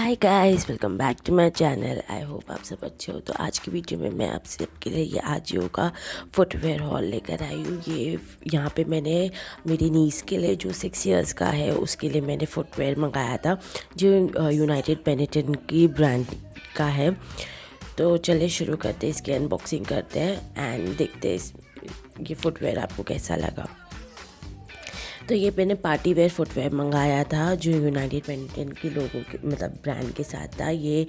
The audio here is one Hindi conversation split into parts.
Hi guys, welcome back to my channel. I hope आप सब अच्छे हो। तो आज की वीडियो में मैं आप सबके लिए ये आजियो का फुटवेयर हॉल लेकर आई हूँ। ये यहाँ पे मैंने मेरी नीस के लिए जो 6 इयर्स का है उसके लिए मैंने फुटवेयर मंगाया था, जो यूनाइटेड बेनेटन की ब्रांड का है। तो चलिए शुरू करते हैं, इसकी अनबॉक्सिंग करते हैं एंड देखते हैं ये फुटवेयर आपको कैसा लगा। तो ये मैंने पार्टी वेयर फुटवेयर मंगाया था जो यूनाइटेड बेनेटन के लोगों के मतलब ब्रांड के साथ था। ये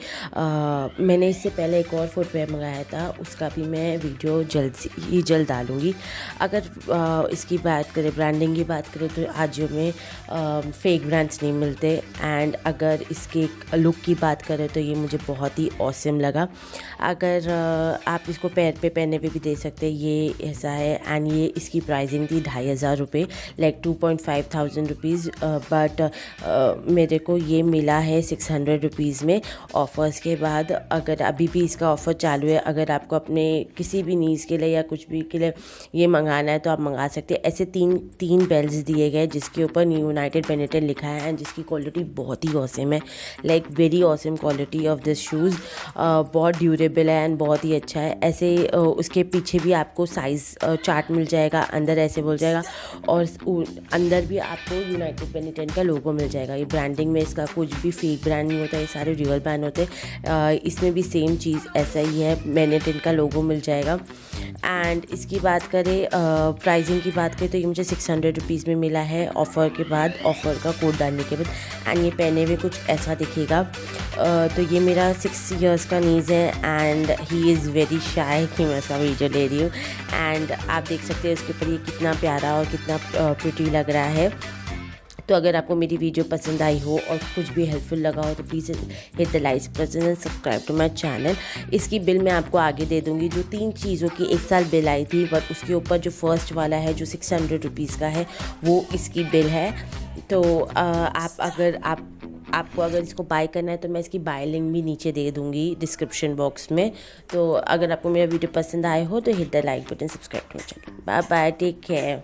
मैंने इससे पहले एक और फुटवेयर मंगाया था, उसका भी मैं वीडियो जल्द डालूँगी। अगर इसकी बात करें, ब्रांडिंग की बात करें, तो आजियो में फेक ब्रांड्स नहीं मिलते। एंड अगर इसके लुक की बात करें तो ये मुझे बहुत ही ऑसम लगा। अगर आप इसको पैर पे पहने पे भी दे सकते हैं, ये ऐसा है। एंड ये इसकी प्राइसिंग थी 2500 रुपये, लाइक 2,500 रुपीज़, बट मेरे को ये मिला है 600 रुपीज़ में ऑफ़र्स के बाद। अगर अभी भी इसका ऑफ़र चालू है, अगर आपको अपने किसी भी नीज के लिए या कुछ भी के लिए ये मंगाना है तो आप मंगा सकते हैं। ऐसे तीन बेल्ट्स दिए गए जिसके ऊपर यूनाइटेड बेनेटन लिखा है एंड जिसकी क्वालिटी बहुत ही ऑसम है, like very awesome quality of this shoes. बहुत ड्यूरेबल है एंड बहुत ही अच्छा है। ऐसे उसके पीछे भी आपको साइज़ चार्ट मिल जाएगा, अंदर ऐसे बोल जाएगा, और अंदर भी आपको यूनाइटेड बेनेटन का लोगो मिल जाएगा। ये ब्रांडिंग में इसका कुछ भी फेक ब्रांड नहीं होता, ये सारे रियल ब्रांड होते हैं। इसमें भी सेम चीज़ ऐसा ही है, बेनेटन का लोगो मिल जाएगा। एंड इसकी बात करें, प्राइसिंग की बात करें, तो ये मुझे 600 रुपीज़ में मिला है ऑफ़र के बाद, ऑफ़र का कोड डालने के बाद। एंड ये पहने हुए कुछ ऐसा दिखेगा। तो ये मेरा 6 इयर्स का नीज़ है and he is very shy कि मैं इसका वीडियो ले रही हूँ। एंड आप देख सकते हैं उसके ऊपर ये कितना प्यारा और कितना प्रिटी लग रहा है। तो अगर आपको मेरी वीडियो पसंद आई हो और कुछ भी हेल्पफुल लगा हो तो please hit the like button and subscribe to my channel. इसकी बिल मैं आपको आगे दे दूँगी। जो 3 चीज़ों की एक साथ बिल आई थी, बट उसके ऊपर जो फर्स्ट वाला है जो 600 रुपीज़ का है वो इसकी बिल है। तो आपको अगर इसको बाय करना है तो मैं इसकी बाय लिंक भी नीचे दे दूँगी डिस्क्रिप्शन बॉक्स में। तो अगर आपको मेरा वीडियो पसंद आए हो तो hit the like button, subscribe to my channel. Bye bye, take care.